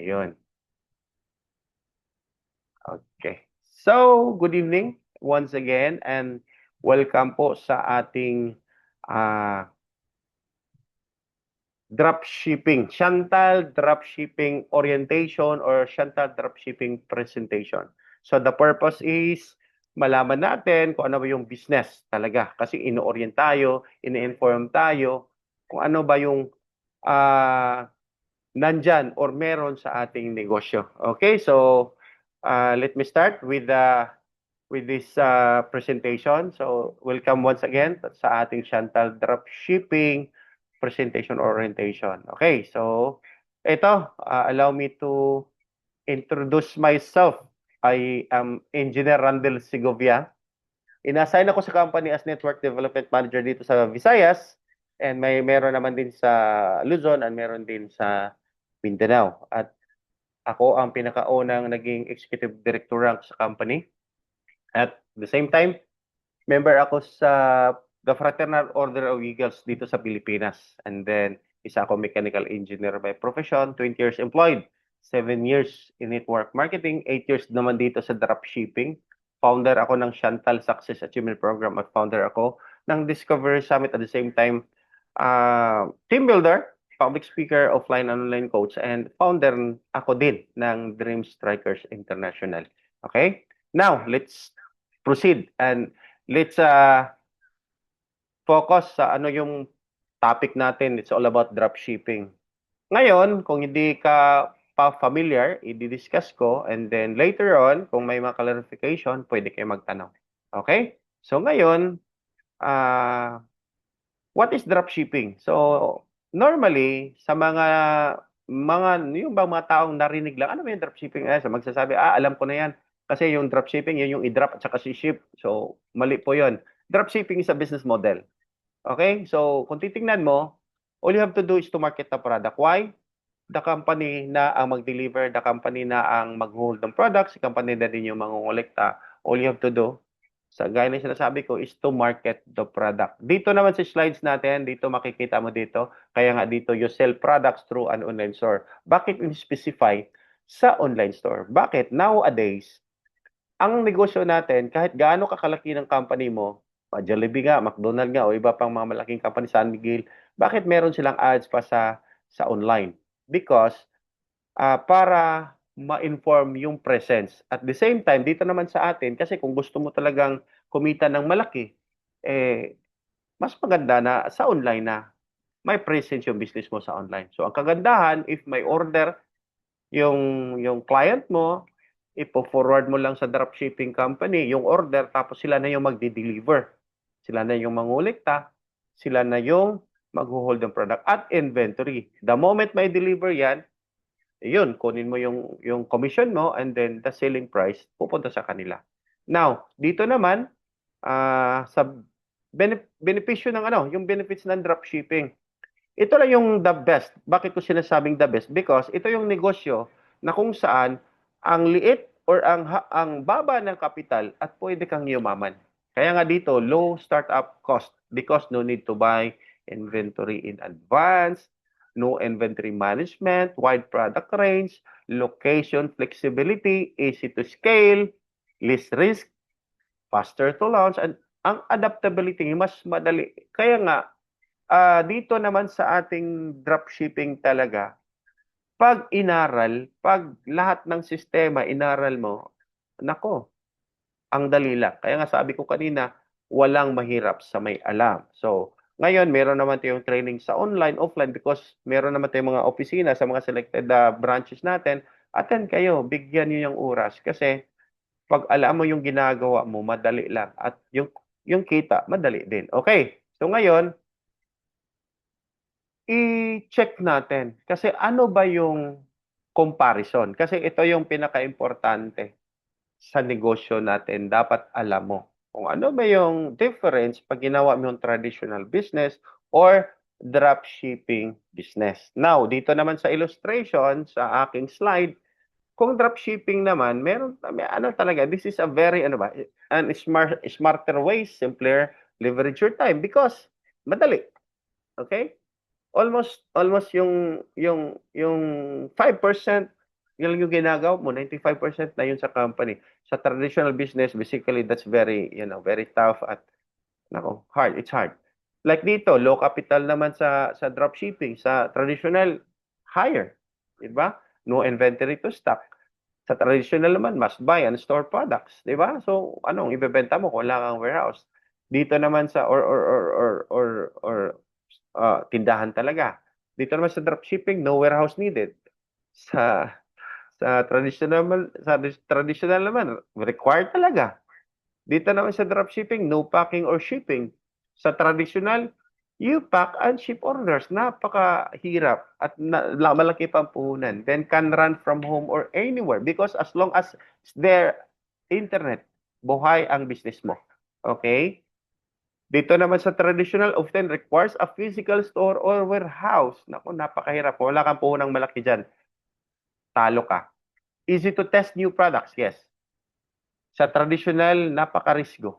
Ayun. Okay. So, good evening once again and welcome po sa ating ah, dropshipping, Chantal dropshipping orientation or Chantal dropshipping presentation. So, the purpose is malaman natin kung ano ba yung business talaga. Kasi ino-orient tayo, ini-inform tayo kung ano ba yung ah, nandyan or meron sa ating negosyo. Okay, so let me start with this presentation. So welcome once again sa ating Chantal Dropshipping presentation orientation. Okay, so ito, allow me to introduce myself. I am Engineer Randel Segovia. Inassign ako sa company as Network Development Manager dito sa Visayas and meron naman din sa Luzon and meron din sa Mindanao. At ako ang pinakaunang naging executive director rank sa company. At the same time, member ako sa the Fraternal Order of Eagles dito sa Pilipinas. And then, isa ako mechanical engineer by profession, 20 years employed, 7 years in network marketing, 8 years naman dito sa dropshipping. Founder ako ng Chantal Success Achievement Program at founder ako ng Discovery Summit at the same time, team builder, public speaker, offline and online coach, and founder ako din ng Dream Strikers International. Okay? Now, let's proceed and let's focus sa ano yung topic natin. It's all about dropshipping. Ngayon, kung hindi ka pa familiar, i-discuss ko and then later on, kung may mga clarification, pwede kayo magtanong. Okay? So ngayon, what is dropshipping? So normally, sa yung bang mga taong narinig lang, ano ba yung dropshipping? So magsasabi, alam ko na yan. Kasi yung dropshipping, yun yung i-drop at saka si-ship. So mali po yun. Dropshipping is a business model. Okay? So, kung titingnan mo, all you have to do is to market the product. Why? The company na ang mag-deliver, the company na ang mag-hold ng products, the company na din yung mangongolekta. All you have to do, sa gaya na sinasabi ko, is to market the product. Dito naman sa slides natin, dito makikita mo dito, kaya nga dito, you sell products through an online store. Bakit in-specify sa online store? Bakit? Nowadays, ang negosyo natin, kahit gaano kakalaki ng company mo, Jollibee nga, McDonald's nga, o iba pang mga malaking company, San Miguel, bakit meron silang ads pa sa online? Because para ma-inform yung presence. At the same time, dito naman sa atin, kasi kung gusto mo talagang kumita ng malaki, mas maganda na sa online na may presence yung business mo sa online. So, ang kagandahan, if may order yung client mo, ipo-forward mo lang sa dropshipping company yung order tapos sila na yung magdi-deliver. Sila na yung mangolekta, sila na yung mag-hold ng product at inventory. The moment may deliver yan, yun, kunin mo yung commission mo and then the selling price pupunta sa kanila. Now, dito naman, sa benepisyo ng yung benefits ng dropshipping. Ito lang yung the best. Bakit ko sinasabing the best? Because ito yung negosyo na kung saan ang liit or ang baba ng kapital at pwede kang yumaman. Kaya nga dito, low startup cost because no need to buy inventory in advance, no inventory management, wide product range, location flexibility, easy to scale, least risk, faster to launch, and ang adaptability mas madali. Kaya nga, dito naman sa ating dropshipping talaga, pag inaral, pag lahat ng sistema inaral mo, nako, ang dali lang. Kaya nga sabi ko kanina, walang mahirap sa may alam. So, ngayon, meron naman tayong training sa online, offline, because meron naman tayong mga opisina sa mga selected branches natin. Attend kayo, bigyan niyo yung oras. Kasi, pag alam mo yung ginagawa mo, madali lang. At yung kita, madali din. Okay, so ngayon, i-check natin. Kasi ano ba yung comparison? Kasi ito yung pinaka-importante sa negosyo natin. Dapat alam mo kung ano ba yung difference pag ginawa mo yung traditional business or dropshipping business. Now, dito naman sa illustration, sa aking slide, kung dropshipping naman, ano talaga, this is a very, smarter way, simpler, leverage your time because madali. Okay? Almost yung 5% Yan yung ginagawa mo, 95% na yun sa company. Sa traditional business, basically, that's very, very tough at, hard. It's hard. Like dito, low capital naman sa dropshipping. Sa traditional, higher. Diba? No inventory to stock. Sa traditional naman, must buy and store products. Diba? So, anong ibebenta mo kung wala kang warehouse? Dito naman sa, tindahan talaga. Dito naman sa dropshipping, no warehouse needed. Sa traditional naman, required talaga. Dito naman sa dropshipping, no packing or shipping. Sa traditional, you pack and ship orders. Napakahirap at malaki pang puhunan. Then can run from home or anywhere because as long as there internet, buhay ang business mo. Okay? Dito naman sa traditional, often requires a physical store or warehouse. Naku, napakahirap. Wala kang puhunang malaki dyan. Talo ka. Easy to test new products, yes. Sa traditional, napaka-risky.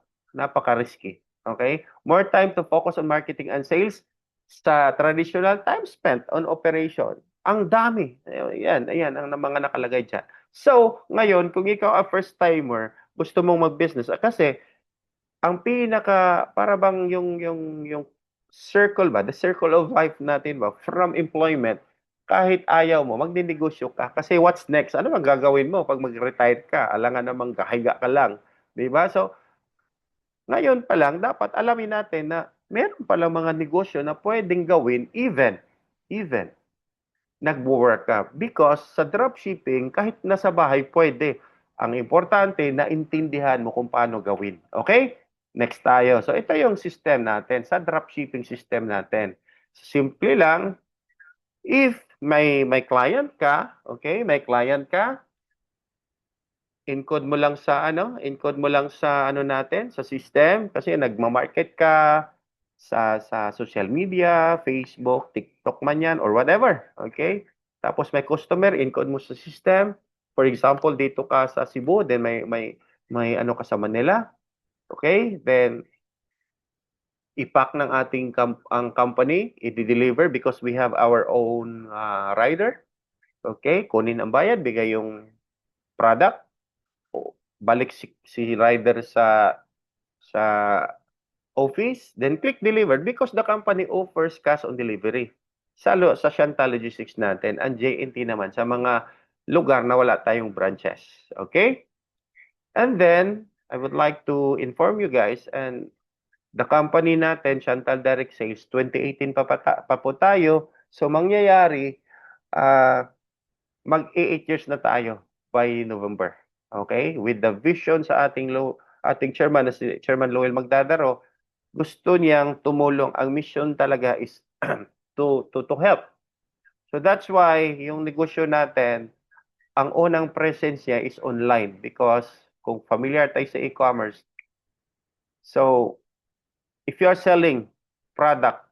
Okay? More time to focus on marketing and sales. Sa traditional, time spent on operation. Ang dami. Ayan ang mga nakalagay dyan. So, ngayon, kung ikaw a first-timer, gusto mong mag-business, kasi, ang para bang yung circle ba, the circle of life natin ba, from employment, kahit ayaw mo, magninegosyo ka. Kasi what's next? Ano bang gagawin mo pag mag-retire ka? Alangan namang kahiga ka lang. Di ba? So, ngayon pa lang, dapat alamin natin na meron palang mga negosyo na pwedeng gawin even nagwo-work ka. Because sa dropshipping, kahit nasa bahay, pwede. Ang importante, naintindihan mo kung paano gawin. Okay? Next tayo. So, ito yung system natin, sa dropshipping system natin. Simple lang, if may client ka, okay, may client ka, encode mo lang sa natin, sa system, kasi nagma-market ka sa social media, Facebook, TikTok man yan, or whatever. Okay? Tapos may customer, encode mo sa system. For example, dito ka sa Cebu, then may ano ka sa Manila. Okay? Then, ipack ng ating ang company, i-deliver because we have our own rider. Okay? Kunin ang bayad, bigay yung product. Balik si rider sa office, then click deliver because the company offers cash on delivery. Sa Shanta Logistics natin, ang JNT naman sa mga lugar na wala tayong branches. Okay? And then, I would like to inform you guys, and the company natin, Chantal Direct Sales, 2018 pa po tayo. So, mangyayari, mag-8 years na tayo by November. Okay? With the vision sa ating chairman, si Chairman Lowell Magdadaro, gusto niyang tumulong. Ang mission talaga is to help. So that's why yung negosyo natin, ang unang presence niya is online because kung familiar tayo sa e-commerce, so if you are selling product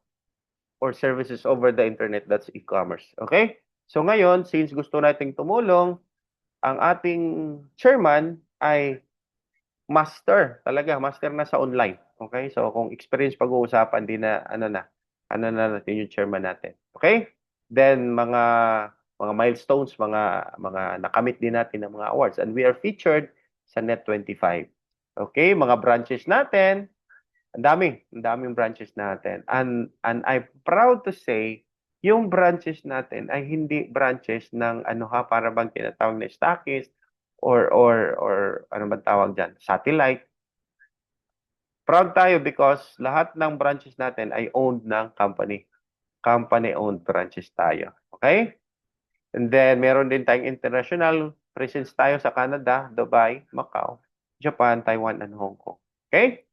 or services over the internet, that's e-commerce. Okay? So ngayon, since gusto nating tumulong, ang ating chairman ay master na sa online. Okay? So kung experience pag-uusapan, ano na natin yung chairman natin. Okay? Then mga milestones, mga nakamit din natin ng mga awards, and we are featured sa Net25. Okay? Mga branches natin, ang daming branches natin. And I'm proud to say, yung branches natin ay hindi branches ng para bang tinatawag na stockist or ano ba tawag diyan, satellite. Proud tayo because lahat ng branches natin ay owned ng company. Company-owned branches tayo. Okay? And then, meron din tayong international presence tayo sa Canada, Dubai, Macau, Japan, Taiwan, and Hong Kong. Okay?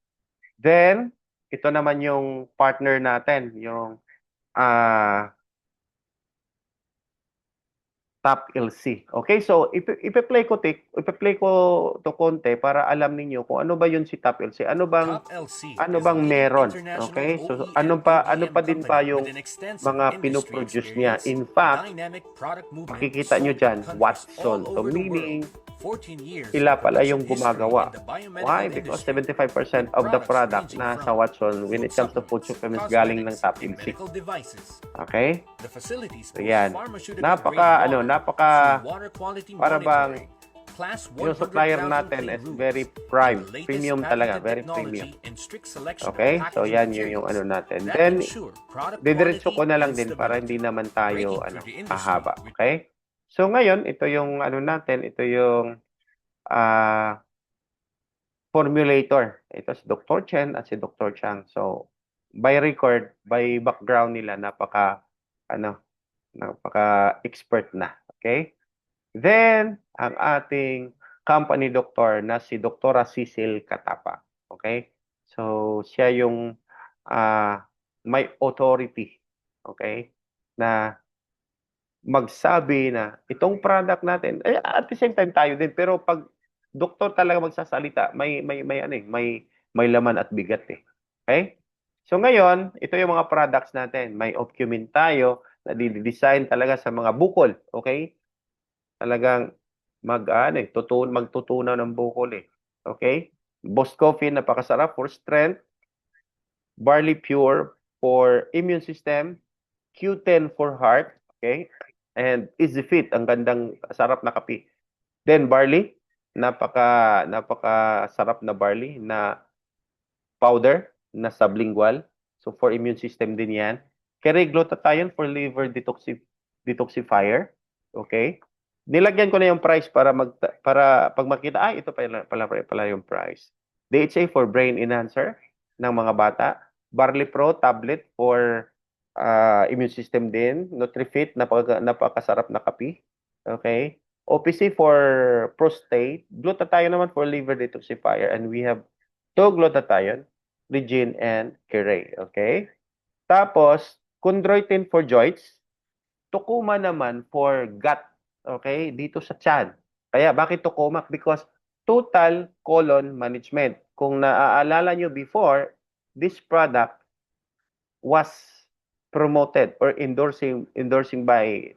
Then, ito naman yung partner natin, yung Top LC. Okay, so ipe-play ko to konti para alam ninyo kung ano ba yun si Top LC. Ano bang meron? Okay? So ano pa din ba yung mga pinoproduce niya? In fact, makikita nyo dyan, Watson. So meaning sila pala yung gumagawa. Why? Because 75% of the product na sa Watson when it comes to food supplements galing ng Top MC. Okay? So yan. Napaka para bang yung supplier natin is very premium talaga, very premium. Okay? So yan yung ano natin. Then, didiretso ko na lang din para hindi naman tayo ahaba. Okay? So ngayon, ito yung ano natin, ito yung formulator. Ito si Dr. Chen at si Dr. Chang. So, by record, by background nila, napaka-expert na. Okay? Then, ang ating company doctor na si Dr. Cecil Catapa. Okay? So, siya yung may authority. Okay? Na magsabi na itong product natin, at the same time tayo din, pero pag doktor talaga magsasalita, may laman at bigat eh. Okay? So ngayon, ito yung mga products natin. May Opcumin tayo na di-design talaga sa mga bukol, okay? Talagang magtutunaw ng bukol eh. Okay? Boss Coffee, napakasarap for strength. Barley Pure for immune system. Q10 for heart, okay? And Easy Fit, ang gandang sarap na kape. Then barley, napaka sarap na barley na powder na sublingual. So for immune system din 'yan. Keri glutathione for liver detoxifier, okay? Nilagyan ko na yung price para pag makita, ito pala yung price. DHA for brain enhancer ng mga bata. Barley Pro tablet for immune system din. NutriFit, napakasarap na kape. Okay? OPC for prostate. Glutathione naman for liver detoxifier. And we have 2 glutathione, Regin and Curay. Okay? Tapos, chondroitin for joints. Tukuma naman for gut. Okay? Dito sa tiyan. Kaya, bakit tukuma? Because total colon management. Kung naaalala nyo before, this product was promoted or endorsing by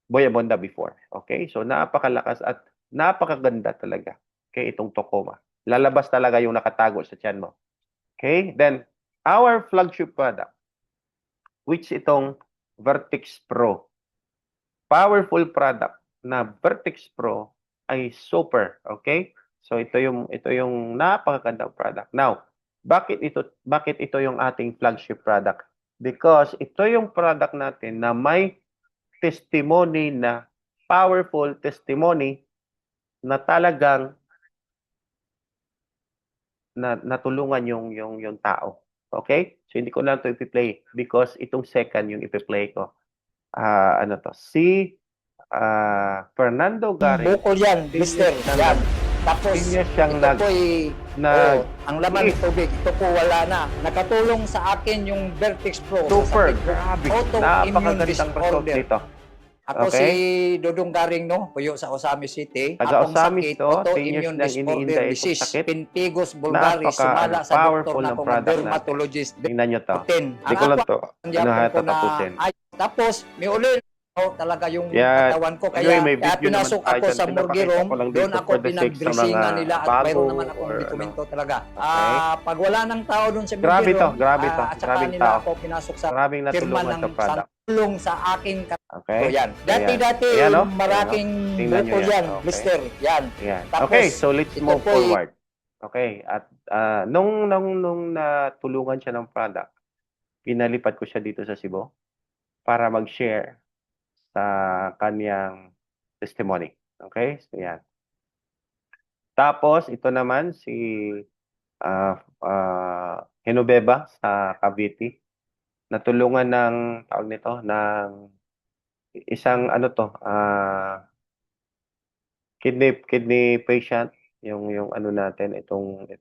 Boy Abonda before. Okay? So, napakalakas at napakaganda talaga. Okay? Itong Tokoma. Lalabas talaga yung nakatago sa tiyan mo. Okay? Then, our flagship product, which itong Vertex Pro. Powerful product na Vertex Pro ay super. Okay? So, ito yung napakagandang product. Now, bakit ito yung ating flagship product? Because ito yung product natin na may testimony na powerful testimony na talagang natulungan yung tao. Okay? So hindi ko na ito i-play because itong second yung i-play ko. Si Fernando Garin. Bukol yan, mister. Yan. Tapos, siyang ito po'y, ang laman ng tubig, ito po wala na. Nakatulong sa akin yung Vertex Pro. Super, grabe. Napakagandang result nito. Ako si Dudong Garing, no? Puyo sa Osami City. Taga Akong Osami sakit, to, 10 years autoimmune nang disorder iniinda itong disease, sakit. Pemphigus vulgaris, sumala sa powerful doktor na ng akong product dermatologist. Tingnan nyo to. Ang Hindi ko lang to. tatapusin. Tapos, may uli talaga yung katawan ko. Kaya, Anyway, kaya pinasok ako sa Morgue Room, doon ako pinag-dressingan nila at mayroon naman akong dokumento talaga. Pag wala ng tao doon sa Morgue Room, at saka nila ako pinasok sa firma ng tulong sa akin. So yan. Dati maraming bukol yan, mister. Yan. Tapos, okay, so let's move forward. Okay, at nung natulungan siya ng product, pinalipat ko siya dito sa Cebu para mag-share sa kanyang testimony. Okay? So, yan. Tapos, ito naman si Hinubeba sa Cavite. Natulungan ng tawag nito ng isang kidney patient yung natin itong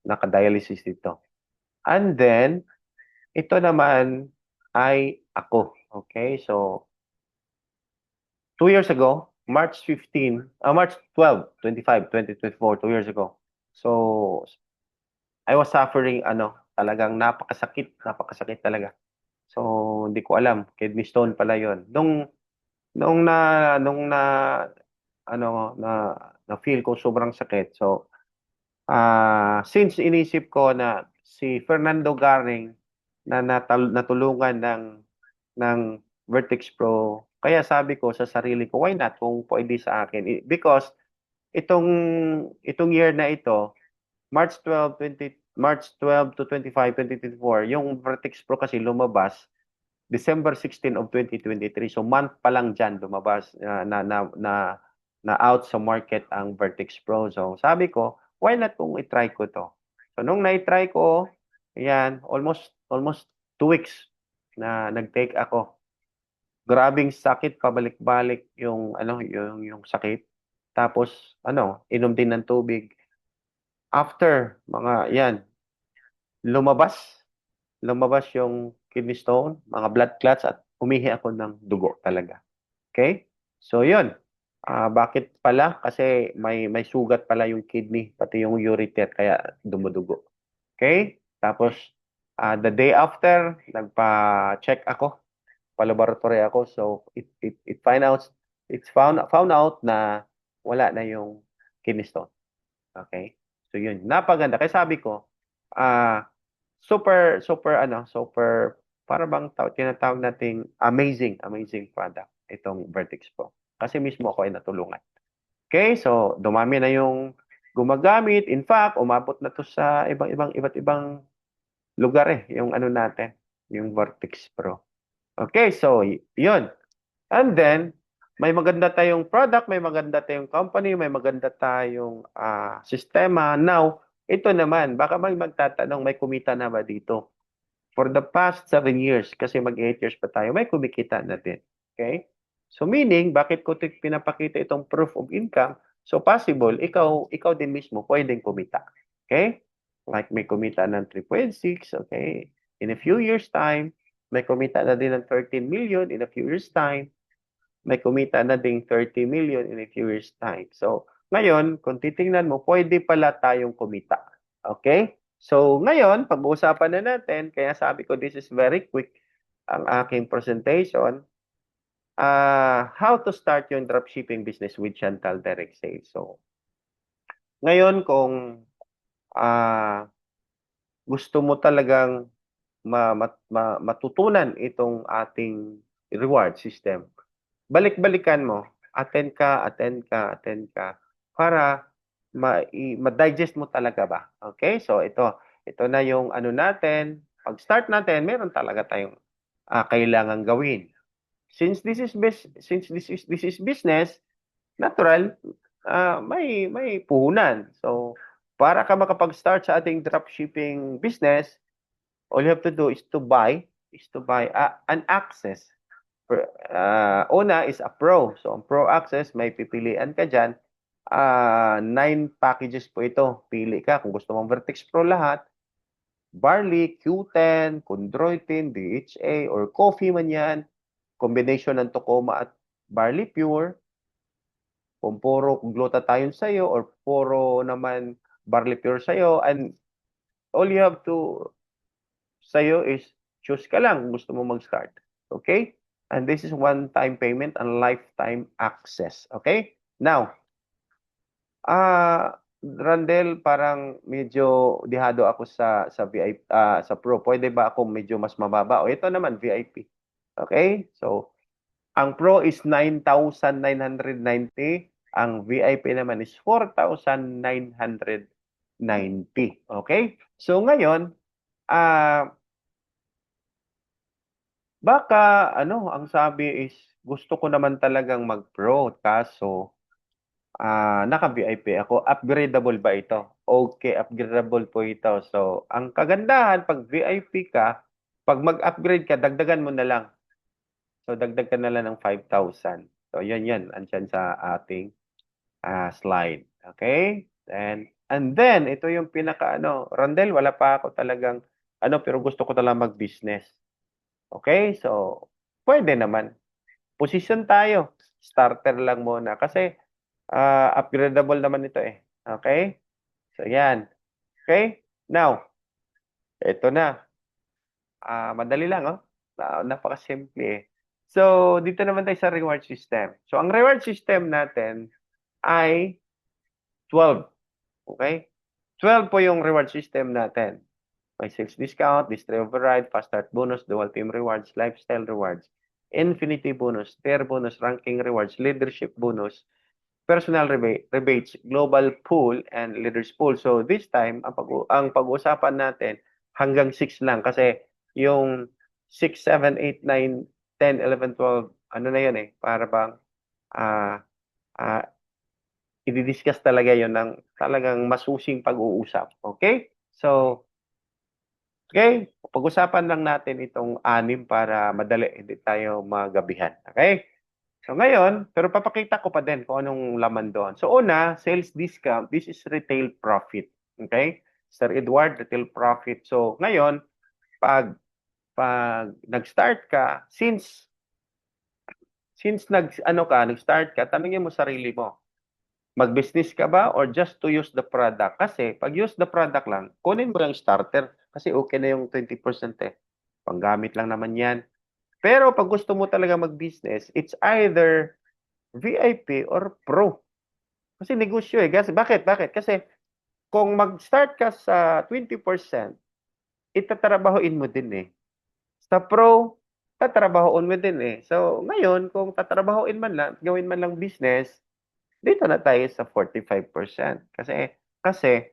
naka-dialysis dito. And then ito naman ay ako. Okay? So 2 years ago, March 12, 25, 2024, 2 years ago. So I was suffering talagang napakasakit talaga. So hindi ko alam, kidney stone pala 'yon. Nung nung na ano na feel ko sobrang sakit. So since inisip ko na si Fernando Garing na natulungan ng Vertex Pro, kaya sabi ko sa sarili ko, why not kung pwede sa akin? Because itong itong year na ito, March 12 to 25, 2024, yung Vertex Pro kasi lumabas December 16 of 2023. So month pa lang diyan lumabas na out sa market ang Vertex Pro. So sabi ko, why not kung i-try ko to? So nung na-try ko, ayan, almost 2 weeks na nag-take ako. Grabing sakit pabalik-balik yung sakit. Tapos inom din ng tubig. After mga yan, lumabas lumabas yung kidney stone, mga blood clots at umihi ako ng dugo talaga. Okay? So yun. Bakit pala? Kasi may sugat pala yung kidney, pati yung ureter, kaya dumudugo. Okay? Tapos, the day after, nagpa-check ako, pa-laboratory ako. So, it's found out na wala na yung kidney stone. Okay? So, yun. Napaganda. Kaya sabi ko, super, super, super, para bang tinatawag nating amazing product itong Vertex Pro. Kasi mismo ako ay natulungan. Okay, so dumami na yung gumagamit. In fact, umabot na to sa iba't ibang lugar yung natin, yung Vertex Pro. Okay, so yun. And then, may maganda tayong product, may maganda tayong company, may maganda tayong sistema. Now, ito naman, baka may magtatanong, may kumita na ba dito? For the past 7 years, kasi mag-8 years pa tayo, may kumikita na din. Okay? So meaning, bakit ko pinapakita itong proof of income? So possible, ikaw din mismo pwedeng kumita. Okay? Like may kumita ng 3.6, okay? In a few years time, may kumita na din ng 13 million in a few years time. May kumita na ding 30 million in a few years time. So, ngayon, kung titingnan mo, pwede pala tayong kumita. Okay? So, ngayon, pag-uusapan na natin, kaya sabi ko, this is very quick ang aking presentation. How to start yung dropshipping business with Chantal Direct Sales. So, ngayon, kung gusto mo talagang matutunan itong ating reward system, balik-balikan mo, attend ka, para ma-digest mo talaga ba. Okay? So ito na yung natin. Pag-start natin, meron talaga tayong kailangan gawin. Since this is business, natural, may puhunan. So para ka makapag-start sa ating dropshipping business, all you have to do is to buy an access. Una is a Pro. So, ang Pro Access, may pipilian ka dyan. 9 packages po ito. Pili ka kung gusto mong Vertex Pro lahat. Barley, Q10, Chondroitin, DHA, or coffee man yan. Combination ng Tocoma at Barley Pure. Kung puro glutathione sa'yo or puro naman Barley Pure sa'yo. And all you have to sa'yo is choose ka lang kung gusto mo mag-start. Okay? And this is one-time payment and lifetime access. Okay? Now, Randel, parang medyo dihado ako sa VIP, sa Pro. Pwede ba ako medyo mas mababa? O ito naman, VIP. Okay? So, ang Pro is 9,990. Ang VIP naman is 4,990. Okay? So, ngayon, baka ang sabi is gusto ko naman talagang mag-pro kaso naka-VIP ako. Upgradable ba ito? Okay, upgradable po ito. So, ang kagandahan pag VIP ka, pag mag-upgrade ka, dagdagan mo na lang. So, dagdag ka na lang ng 5,000. So, yan. Andyan sa ating slide. Okay? And then, ito yung Randel, wala pa ako talagang pero gusto ko talagang mag-business. Okay? So, pwede naman. Position tayo. Starter lang muna. Kasi, upgradable naman ito eh. Okay? So, yan. Okay? Now, ito na. Madali lang, oh. Napakasimple eh. So, dito naman tayo sa reward system. So, ang reward system natin ay 12. Okay? 12 po yung reward system natin. May sales discount, distri override, fast start bonus, dual team rewards, lifestyle rewards, infinity bonus, tier bonus, ranking rewards, leadership bonus, personal rebates, global pool, and leaders pool. So this time, ang pag-uusapan natin hanggang 6 lang kasi yung 6, 7, 8, 9, 10, 11, 12, ano na yun eh, para bang ah ah i-discuss talaga yun ng talagang masusing pag-uusap. Okay? So, okay, pag-usapan lang natin itong anim para madali, hindi tayo magabihan. Okay? So ngayon, pero papakita ko pa din kung anong laman doon. So una, sales discount. This is retail profit. Okay? Sir Edward, retail profit. So ngayon, pag nag-start ka, since nag-start ka, tanungin mo sarili mo, mag-business ka ba or just to use the product? Kasi pag use the product lang, kunin mo lang starter kasi okay na yung 20% eh. Panggamit lang naman yan. Pero pag gusto mo talaga mag-business, it's either VIP or Pro. Kasi negosyo eh. Kasi, bakit? Kasi kung mag-start ka sa 20%, itatrabahoin mo din eh. Sa Pro, tatrabahoin mo din eh. So, ngayon, kung tatrabahoin man lang, gawin man lang business, dito na tayo sa 45%. Kasi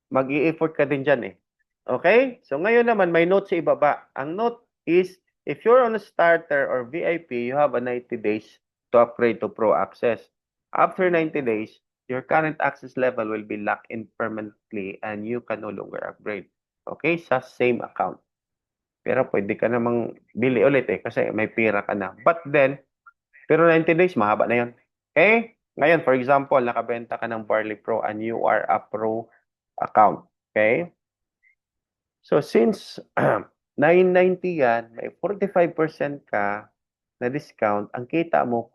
mag-i-effort ka din dyan eh. Okay? So ngayon naman, may note sa ibaba. Ang note is, if you're on a starter or VIP, you have a 90 days to upgrade to Pro Access. After 90 days, your current access level will be locked in permanently and you can no longer upgrade. Okay? Sa same account. Pero pwede ka namang bili ulit eh kasi may pira ka na. But then, pero 90 days, mahaba na yun. Okay? Ngayon, for example, nakabenta ka ng Barley Pro and you are a Pro account. Okay? So, since 990 yan, may 45% ka na discount, ang kita mo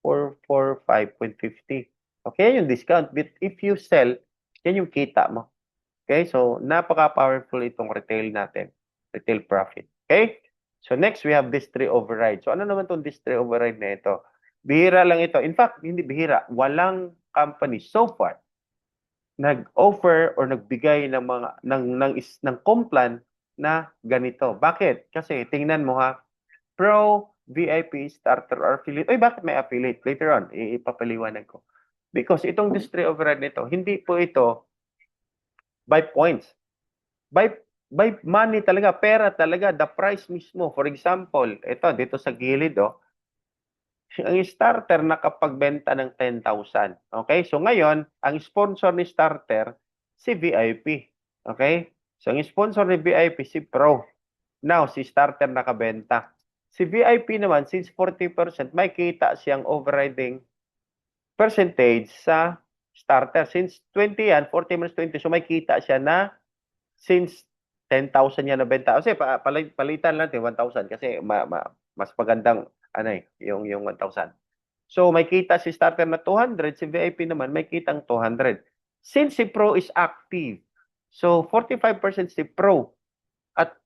445.50. Okay, yung discount. But if you sell, yan yung kita mo. Okay, so napaka-powerful itong retail natin. Retail profit. Okay? So next, we have Distri Override. So ano naman itong Distri Override na ito? Bihira lang ito. In fact, hindi bihira. Walang company so far nag-offer or nagbigay ng mga ng complan na ganito. Bakit? Kasi tingnan mo ha, Pro, VIP, Starter, or Affiliate. Oy, bakit may affiliate? Later on, ipapaliwanag ko. Because itong Distri Override nito, hindi po ito by points. By money talaga, pera talaga, the price mismo. For example, ito dito sa gilid ang starter nakapagbenta ng 10,000. Okay? So ngayon, ang sponsor ni starter si VIP. Okay? So ang sponsor ni VIP si Pro. Now, si starter nakabenta. Si VIP naman, since 40%, may kita siyang overriding percentage sa starter. Since 20 yan, 40 minus 20, so may kita siya na since 10,000 yan nabenta. Kasi palitan lang 1,000 kasi mas magandang yung 1,000. So may kita si starter na 200, si VIP naman may kitang 200. Since si Pro is active, so 45% si Pro at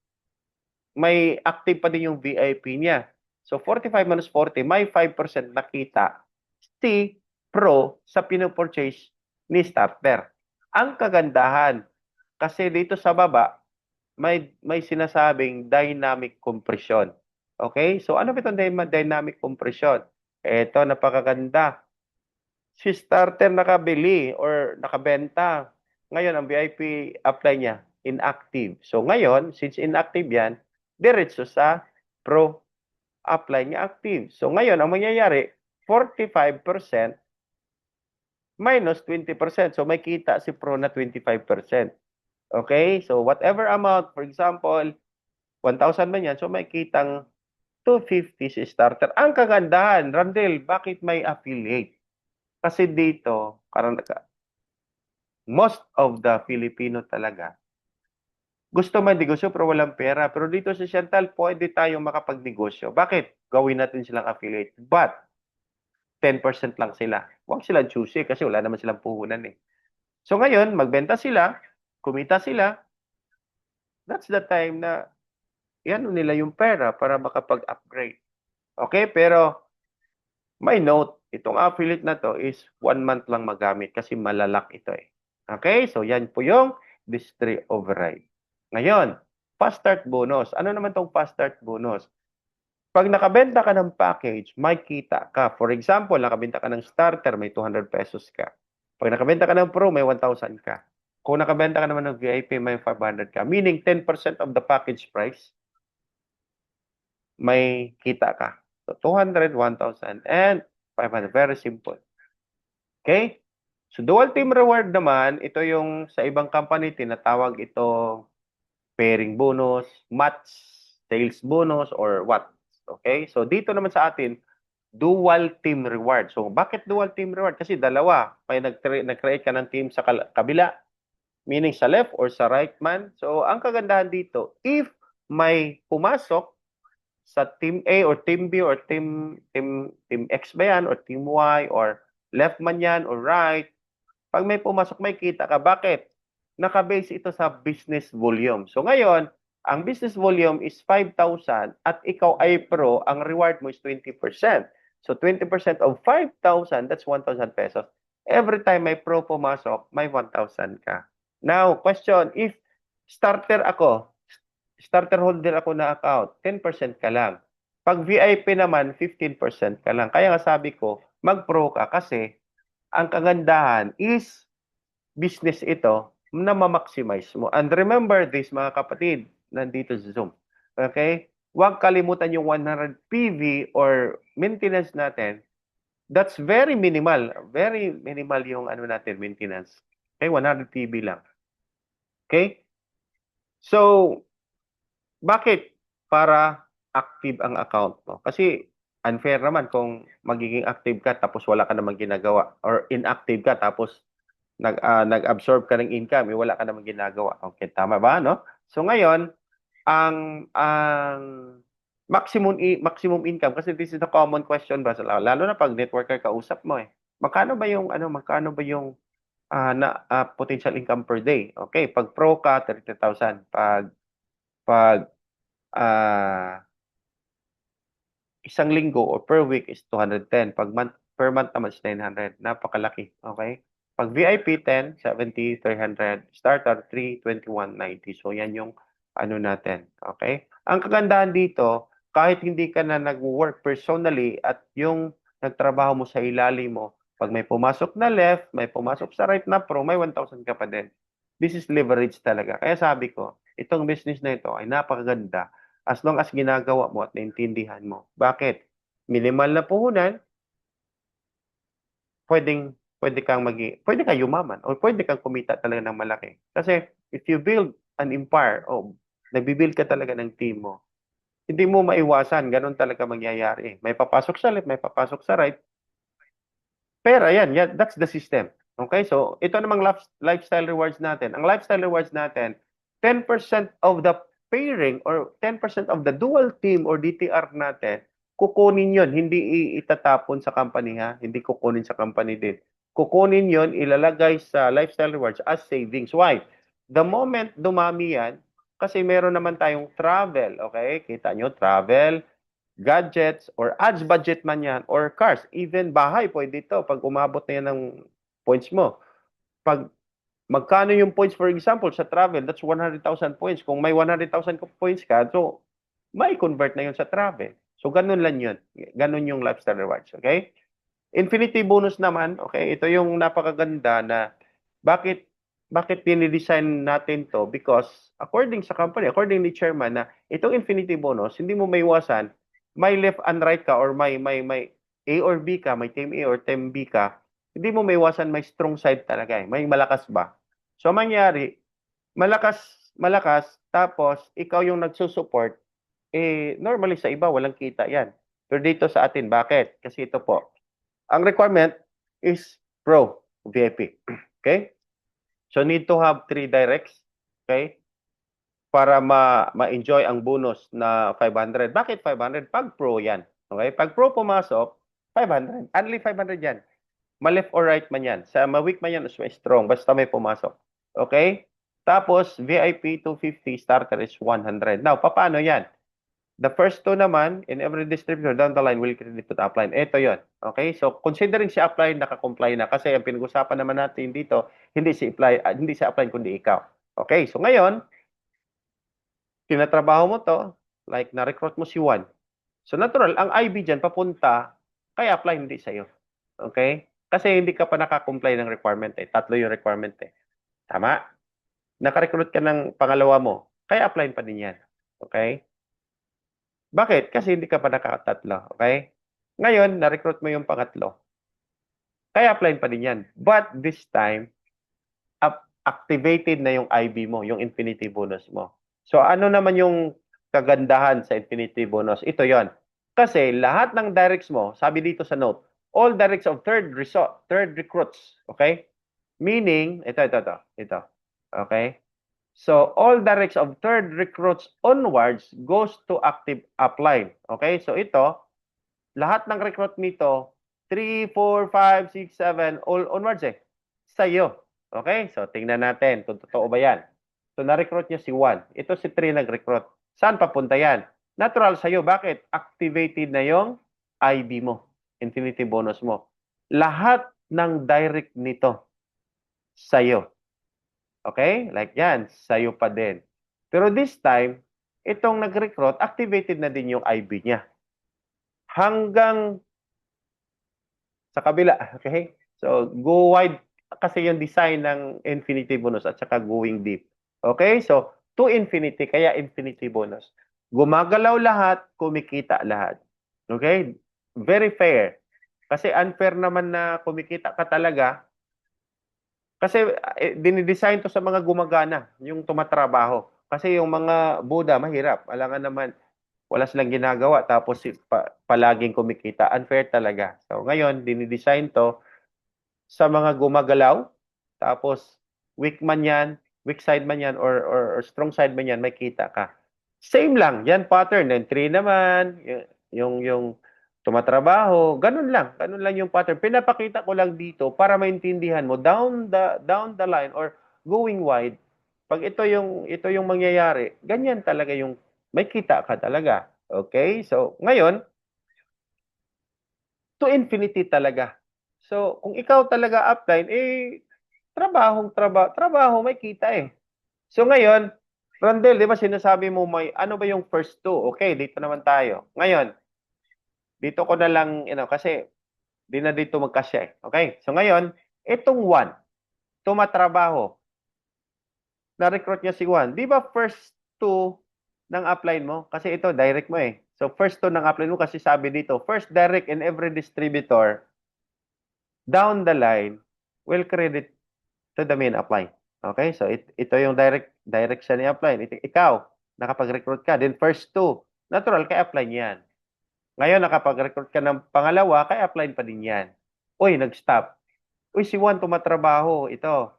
may active pa din yung VIP niya. So 45 minus 40, may 5% nakita si Pro sa pinopurchase ni starter. Ang kagandahan, kasi dito sa baba, may sinasabing dynamic compression. Okay? So ano ba itong dynamic compression? Ito, napakaganda. Si starter nakabili or nakabenta. Ngayon, ang VIP apply niya, inactive. So ngayon, since inactive yan, diretso sa Pro apply niya active. So ngayon, ang mangyayari, 45% minus 20%. So may kita si Pro na 25%. Okay? So whatever amount, for example, 1,000 man yan, so may kitang 250 si starter. Ang kagandahan, Randel, bakit may affiliate? Kasi dito, most of the Filipino talaga, gusto man negosyo pero walang pera. Pero dito sa Chantal, pwede tayong makapagnegosyo. Bakit? Gawin natin silang affiliate. But, 10% lang sila. Huwag silang choosy kasi wala naman silang puhunan eh. So ngayon, magbenta sila, kumita sila, that's the time na yan nila yung pera para makapag-upgrade. Okay? Pero may note, itong affiliate na to is 1 month lang magamit kasi malalak ito eh. Okay? So yan po yung district override. Ngayon, fast start bonus. Ano naman tong fast start bonus? Pag nakabenta ka ng package, may kita ka. For example, nakabenta ka ng starter, may 200 pesos ka. Pag nakabenta ka ng pro, may 1,000 ka. Kung nakabenta ka naman ng VIP, may 500 ka. Meaning, 10% of the package price, may kita ka. So, 200, 1,000, and 500. Very simple. Okay? So, dual team reward naman, ito yung sa ibang company, tinatawag ito pairing bonus, match, sales bonus, or what. Okay? So, dito naman sa atin, dual team reward. So, bakit dual team reward? Kasi dalawa. May nag-create ka ng team sa kabila, meaning sa left or sa right man. So, ang kagandahan dito, if may pumasok sa team A or team B or team X ba yan or team Y or left man yan or right, pag may pumasok, may kita ka. Bakit? Nakabase ito sa business volume. So ngayon, ang business volume is 5,000 at ikaw ay pro, ang reward mo is 20%. So 20% of 5,000, that's 1,000 pesos. Every time may pro pumasok, may 1,000 ka. Now, question, if starter ako, starter holder ako na account, 10% ka lang. Pag VIP naman, 15% ka lang. Kaya nga sabi ko, mag-pro ka kasi ang kagandahan is business ito na ma-maximize mo. And remember this, mga kapatid, nandito sa Zoom. Okay? Huwag kalimutan yung 100 PV or maintenance natin. That's very minimal. Very minimal yung ano natin, maintenance. Okay? 100 PV lang. Okay? So, bakit? Para active ang account mo. Kasi unfair naman kung magiging active ka tapos wala ka namang ginagawa or inactive ka tapos nag-absorb ka ng income, wala ka namang ginagawa. Okay, tama ba, no? So ngayon, ang maximum income kasi this is the common question ba lalo na pag networker kausap mo eh. Magkano ba yung potential income per day? Okay, pag pro ka 30,000, pag isang linggo or per week is 210. Per month naman is 900. Napakalaki. Okay? Pag VIP 10, 70, 300. Starter 3, 21, 90. So yan yung ano natin. Okay? Ang kagandahan dito, kahit hindi ka na nag-work personally at yung nagtrabaho mo sa ilalim mo, pag may pumasok na left, may pumasok sa right na pro, may 1,000 ka pa din. This is leverage talaga. Kaya sabi ko, itong business na ito ay napakaganda as long as ginagawa mo at naintindihan mo. Bakit? Minimal na puhunan, pwede kang yumaman o pwede kang kumita talaga ng malaki. Kasi if you build an empire, nagbibuild ka talaga ng team mo, hindi mo maiwasan, ganun talaga mangyayari. May papasok sa left, may papasok sa right. Pero yan, that's the system. Okay, so ito namang lifestyle rewards natin. Ang lifestyle rewards natin, 10% of the pairing or 10% of the dual team or DTR natin, kukunin yon, hindi itatapon sa company ha, hindi kukunin sa company din. Kukunin yon, ilalagay sa lifestyle rewards as savings. Why? The moment dumami yan, kasi meron naman tayong travel, okay? Kita nyo, travel, gadgets, or ads budget man yan, or cars, even bahay, pwede ito pag umabot na yan ng points mo. Pag magkano yung points, for example, sa travel, that's 100,000 points. Kung may 100,000 points ka, so may convert na yun sa travel. So, ganun lang yun. Ganun yung lifestyle rewards, okay? Infinity bonus naman, okay, ito yung napakaganda na bakit dinidesign natin to? Because according sa company, according ni chairman na itong infinity bonus, hindi mo maiwasan, may left and right ka or may A or B ka, may team A or team B ka, hindi mo maiwasan may strong side talaga eh. May malakas ba? So, mangyari, malakas, tapos ikaw yung nagsusupport, normally sa iba, walang kita yan. Pero dito sa atin, bakit? Kasi ito po, ang requirement is pro, VIP. Okay? So, need to have 3 directs. Okay? Para ma-enjoy ang bonus na 500. Bakit 500? Pag pro yan. Okay? Pag pro pumasok, 500. Only 500 yan. Ma-left or right man yan. Sa ma-weak man yan, mas strong. Basta may pumasok. Okay? Tapos, VIP 250, starter is 100. Now, paano yan? The first two naman, in every distributor down the line will credit to the upline. Ito yon. Okay? So, considering si upline, nakakomply na. Kasi ang pinag-usapan naman natin dito, hindi si upline, kundi ikaw. Okay? So, ngayon, tinatrabaho mo to, like, na-recruit mo si Juan. So, natural, ang IB dyan, papunta kay upline, hindi sa'yo. Okay? Kasi hindi ka pa nakakomply ng requirement eh. Tatlo yung requirement eh. Tama? Naka-recruit ka ng pangalawa mo, kaya upline pa din yan. Okay? Bakit? Kasi hindi ka pa nakatatlo. Okay? Ngayon, na-recruit mo yung pangatlo. Kaya apply pa din yan. But this time, activated na yung IB mo, yung infinity bonus mo. So ano naman yung kagandahan sa infinity bonus? Ito yon. Kasi lahat ng directs mo, sabi dito sa note, all directs of third recruits. Okay? Meaning, ito. Okay? So, all directs of third recruits onwards goes to active upline. Okay? So, ito, lahat ng recruit nito, 3, 4, 5, 6, 7, all onwards eh. Sa'yo. Okay? So, tingnan natin kung totoo ba yan. So, na-recruit niya si 1. Ito si 3 nag-recruit. Saan papunta yan? Natural sa'yo. Bakit? Activated na yung IB mo. Infinity bonus mo. Lahat ng direct nito sa'yo. Okay? Like yan, sa'yo pa din. Pero this time, itong nag-recruit, activated na din yung IB niya. Hanggang sa kabila. Okay? So, go wide kasi yung design ng infinity bonus at saka going deep. Okay? So, to infinity, kaya infinity bonus. Gumagalaw lahat, kumikita lahat. Okay? Very fair. Kasi unfair naman na kumikita ka talaga. Kasi dinidesign to sa mga gumagana, yung tumatrabaho. Kasi yung mga Buddha, mahirap. Alangan naman, wala silang ginagawa tapos palaging kumikita. Unfair talaga. So ngayon, dinidesign to sa mga gumagalaw. Tapos weak man yan, weak side man yan, or strong side man yan, may kita ka. Same lang. Yan pattern. Then 3 naman, yung tumatrabaho, ganun lang yung pattern. Pinapakita ko lang dito para maintindihan mo down the line or going wide. Pag ito yung mangyayari, ganyan talaga yung may kita ka talaga. Okay? So, ngayon, to infinity talaga. So, kung ikaw talaga upline, trabaho, may kita eh. So, ngayon, Randel, di ba sinasabi mo ano ba yung first two? Okay, dito naman tayo. Ngayon, dito ko na lang, kasi di na dito magkasya eh. Okay? So ngayon, itong 1, tumatrabaho. Na-recruit niya si 1. Di ba first 2 ng upline mo? Kasi ito, direct mo eh. So first 2 ng upline mo kasi sabi dito, first direct in every distributor down the line will credit to the main upline. Okay? So ito yung direction ni upline. Ikaw, nakapag-recruit ka. Then first 2, natural, kay upline yan. Ngayon, nakapag-recruit ka ng pangalawa, kaya apply pa din yan. Uy, nag-stop. Uy, si Juan tumatrabaho. Ito,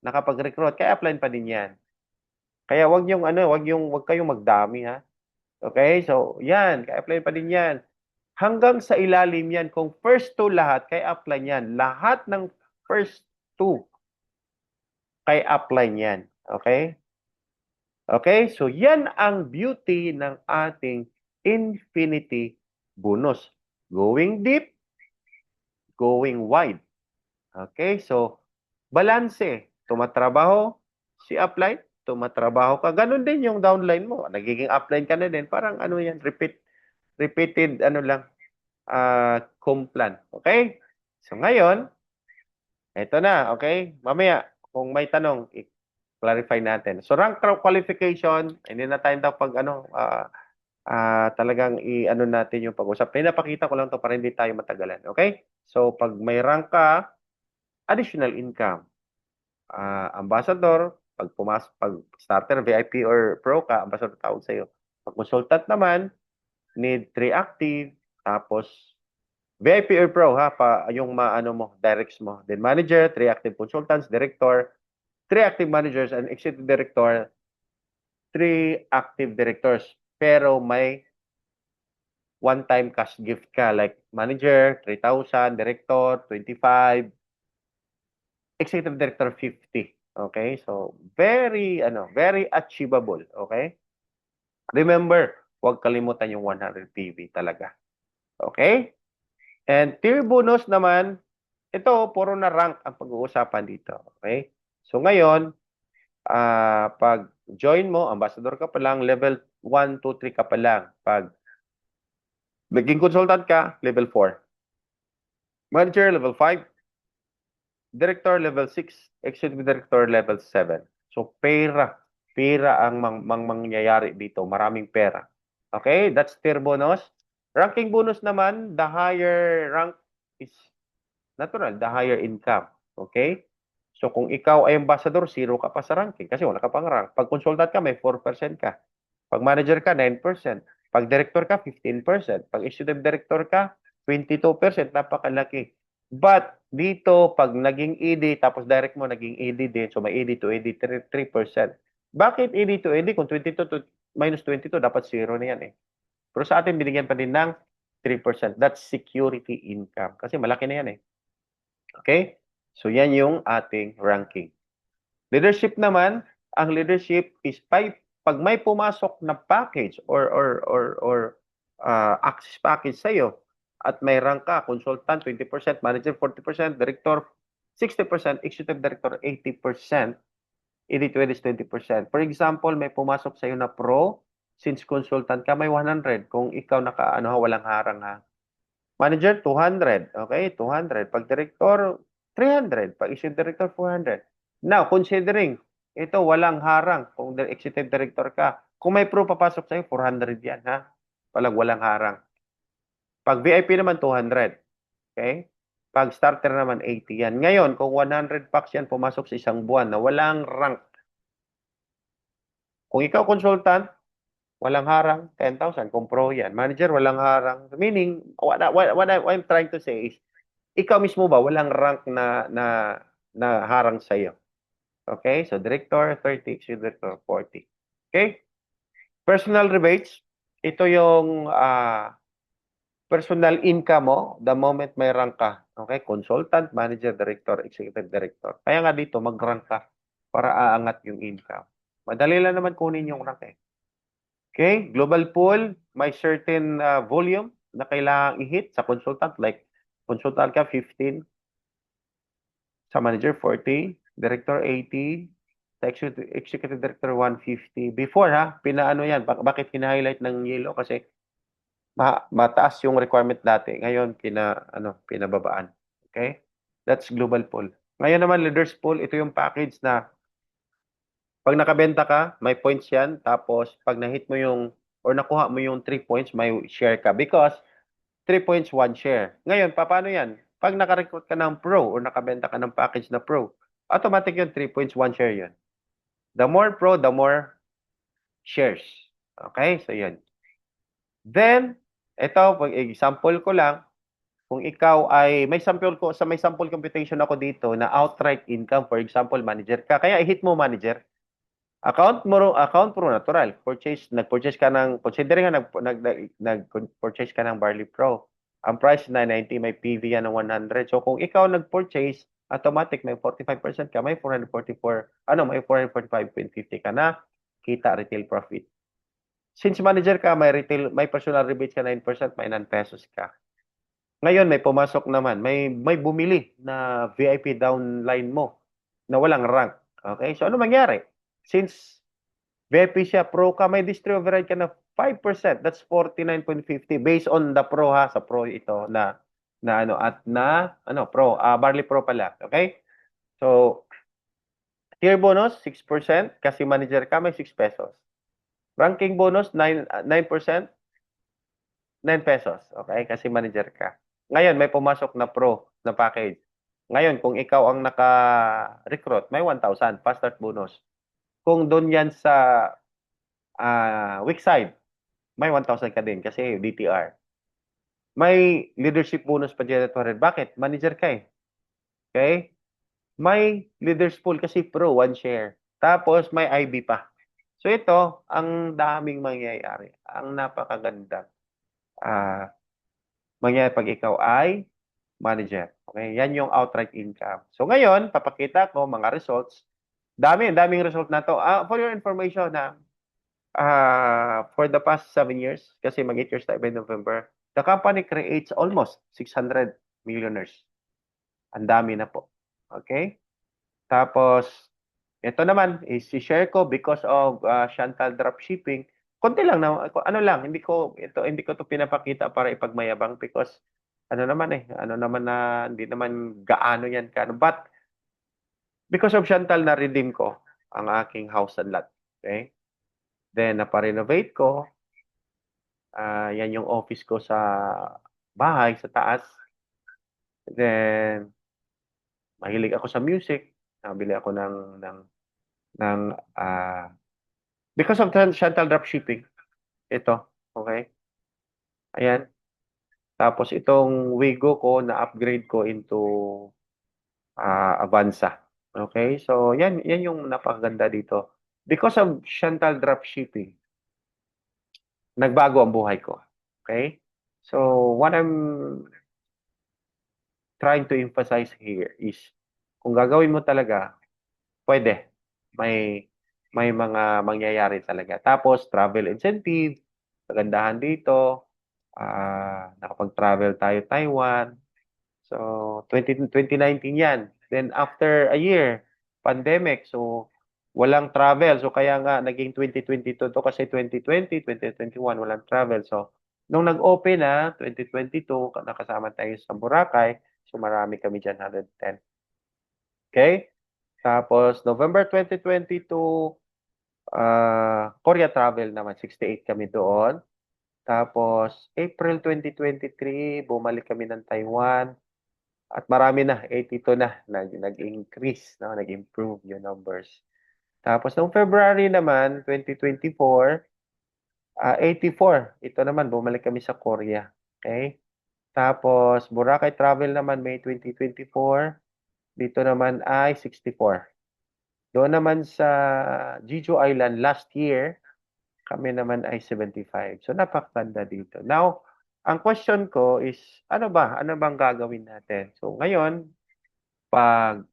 nakapag-recruit, kaya apply pa din yan. Kaya wag kayong magdami ha. Okay? So, yan, kaya apply pa din yan. Hanggang sa ilalim yan, kung first two lahat, kaya apply yan. Lahat ng first two, kaya apply yan. Okay? Okay? So, yan ang beauty ng ating infinity bonus. Going deep, going wide. Okay? So, balanse. Tumatrabaho si upline, tumatrabaho ka. Ganun din yung downline mo. Nagiging upline ka na din. Parang ano yan, repeated complan. Okay? So, ngayon, eto na. Okay? Mamaya, kung may tanong, i-clarify natin. So, rank qualification, hindi na tayo pag talagang i-ano natin yung pag-usap. Pinapakita ko lang to para hindi tayo matagalan. Okay? So, pag may rank ka, additional income. Ambassador, pag starter, VIP, or pro ka, ambassador tawag sa'yo. Pag consultant naman, need 3 active, tapos VIP or pro, yung directs mo. Then manager, 3 active consultants, director, 3 active managers, and executive director, 3 active directors. Pero may one-time cash gift ka, like manager, 3,000, director, 25, executive director, 50. Okay? So, very achievable. Okay? Remember, huwag kalimutan yung 100 PV talaga. Okay? And tier bonus naman, ito, puro na rank ang pag-uusapan dito. Okay? So, ngayon, pag join mo, ambassador ka pa lang, level 1, 2, 3 ka pa lang. Pag naging consultant ka, level 4. Manager, level 5. Director, level 6. Executive Director, level 7. So, pera. Pera ang mangyayari dito. Maraming pera. Okay? That's tier bonus. Ranking bonus naman, the higher rank is natural, the higher income. Okay? So, kung ikaw ay ambassador, 0 ka pa sa ranking kasi wala ka pang rank. Pag consultant ka, may 4% ka. Pag manager ka, 9%. Pag director ka, 15%. Pag executive director ka, 22%. Napakalaki. But dito, pag naging ED, tapos direct mo naging ED din, so may ED to ED, 3%. Bakit ED to ED? Kung 22 to minus 22, dapat 0 na yan eh. Pero sa atin, binigyan pa din ng 3%. That's security income. Kasi malaki na yan eh. Okay? So, yan yung ating ranking. Leadership naman, ang leadership is pag may pumasok na package or access package sa iyo at may rank ka, consultant 20%, manager 40%, director 60%, executive director 80%, ED20 is 20%. For example, may pumasok sa iyo na pro, since consultant ka, may 100. Kung ikaw walang harang ha. Manager, 200. Okay, 200. Pag director, 300. Pag executive director, 400. Now, considering, ito walang harang kung executive director ka. Kung may pro papasok sa'yo, 400 yan, ha? Palag walang harang. Pag VIP naman, 200. Okay? Pag starter naman, 80 yan. Ngayon, kung 100 packs yan pumasok sa isang buwan na walang rank, kung ikaw consultant, walang harang, 10,000. Kung pro yan. Manager, walang harang. Meaning, what I'm trying to say is, ikaw mismo ba walang rank na harang sa iyo? Okay? So director 30, director 40. Okay? Personal rebates, ito yung personal income mo the moment may rank ka. Okay? Consultant, manager, director, executive director. Kaya nga dito mag-rank ka para aangat yung income. Madali lang naman kunin yung rank eh. Okay? Global pool, may certain volume na kailangang i-hit sa consultant like consultant ka 15, sa manager 40, director 80, sa executive director 150. Before ha, pinaano yan, bakit hina-highlight ng yellow? Kasi mataas yung requirement dati. Ngayon, pinababaan. Okay? That's global pool. Ngayon naman, leaders pool, ito yung package na pag nakabenta ka, may points yan. Tapos, pag na-hit mo yung, or nakuha mo yung 3 points, may share ka. Because, 3 points, 1 share. Ngayon, paano yan? Pag naka-recruit ka ng pro or nakabenta ka ng package na pro, automatic yun, 3 points, 1 share yun. The more pro, the more shares. Okay? So, yun. Then, ito, pag example ko lang, kung ikaw ay, may sample computation ako dito na outright income, for example, manager ka. Kaya i-hit mo manager. Account pro natural. Nag-purchase ka ng, considering nga nag-purchase ka ng Barley Pro. Ang price 990, may PV yan ng 100. So kung ikaw nag-purchase, automatic may 45% ka, may 445.50 ka na kita retail profit. Since manager ka, may personal rebates ka 9%, may 9 pesos ka. Ngayon may pumasok naman, may bumili na VIP downline mo na walang rank. Okay? So ano mangyari? Since VIP siya, pro ka, may district override ka na 5%. That's 49.50 based on the pro ha, sa pro ito pro, Barley Pro pala. Okay? So, tier bonus, 6%. Kasi manager ka, may 6 pesos. Ranking bonus, 9%, 9 pesos. Okay? Kasi manager ka. Ngayon, may pumasok na pro na package. Ngayon, kung ikaw ang naka-recruit, may 1,000 fast start bonus. Kung doon yan sa weak side, may 1,000 ka din kasi DTR. May leadership bonus pa dyan at 200. Bakit? Manager ka eh. Okay? May leaders pool kasi pro, 1 share. Tapos may IB pa. So ito, ang daming mangyayari. Ang napakaganda. Mangyayari pag ikaw ay manager. Okay? Yan yung outright income. So ngayon, papakita ko mga results daming result na to. For your information na for the past 7 years, kasi mag 8 years tayo by November, the company creates almost 600 millionaires. Ang dami na po. Okay? Tapos, ito naman, is share ko because of Chantal Dropshipping. Konti lang na, ano lang, hindi ko to pinapakita para ipagmayabang because ano naman na hindi naman gaano yan kano. But because of Chantal, na-redeem ko ang aking house and lot. Okay? Then, napa-renovate ko. Yan yung office ko sa bahay, sa taas. Then, mahilig ako sa music. Nabili ako ng because of Chantal Dropshipping. Ito, okay? Ayan. Tapos itong Wigo ko na-upgrade ko into Avanza. Okay? So, yan yung napakaganda dito. Because of Chantal Dropshipping, nagbago ang buhay ko. Okay? So, what I'm trying to emphasize here is kung gagawin mo talaga, pwede. May mga mangyayari talaga. Tapos, travel incentive, kagandahan dito, nakapag-travel tayo Taiwan. So, 2019 yan. Then, after a year, pandemic. So, walang travel. So, kaya nga, naging 2022 to kasi 2020, 2021, walang travel. So, nung nag-open na, 2022, nakasama tayo sa Boracay. So, marami kami dyan, 110. Okay? Tapos, November 2022, Korea travel naman, 68 kami doon. Tapos, April 2023, bumalik kami ng Taiwan. At marami na, 82 na, nag-increase, no? Nag-improve yung numbers. Tapos, noong February naman, 2024, 84. Ito naman, bumalik kami sa Korea. Okay? Tapos, Boracay Travel naman, May 2024. Dito naman ay 64. Doon naman sa Jeju Island last year, kami naman ay 75. So, napakaganda dito. Now, ang question ko is, ano bang gagawin natin? So, ngayon, pag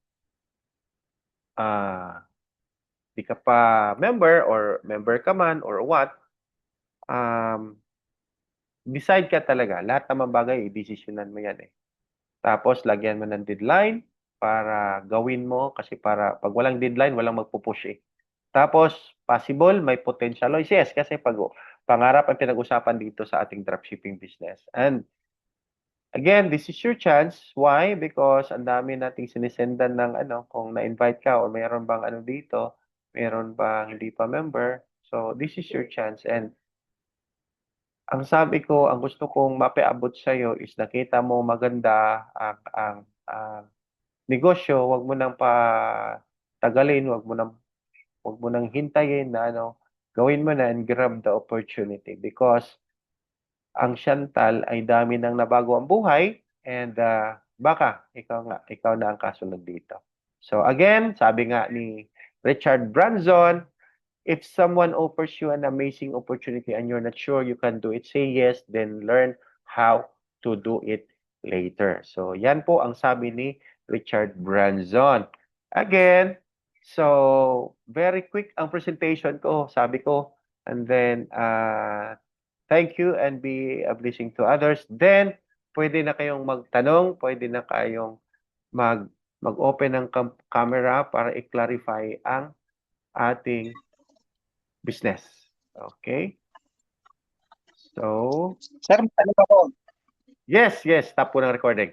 di ka pa member or member ka man or what, decide ka talaga. Lahat naman bagay, desisyonan mo yan eh. Tapos, lagyan mo ng deadline para gawin mo kasi para pag walang deadline, walang magpupush eh. Tapos, possible, may potential loss. Yes, kasi pag pangarap ang pinag-usapan dito sa ating dropshipping business. And again, this is your chance. Why? Because ang dami nating sinisendan ng kung na-invite ka or mayroon bang dito, mayroon bang hindi pa member. So, this is your chance. And ang sabi ko, ang gusto kong mapiabot sa iyo is nakita mo maganda ang negosyo, wag mo nang tagalin, wag mo nang hintayin na gawin mo na and grab the opportunity because ang Chantal ay dami nang nabago ang buhay and baka ikaw na ang kasunod dito. So again, sabi nga ni Richard Branson, if someone offers you an amazing opportunity and you're not sure you can do it, say yes, then learn how to do it later. So yan po ang sabi ni Richard Branson. Again, so very quick ang presentation ko, sabi ko, and then thank you and be a blessing to others. Then, pwede na kayong magtanong, pwede na kayong mag-open ng camera para i-clarify ang ating business. Okay? So, Sir, ano ba po? yes, stop po ng recording.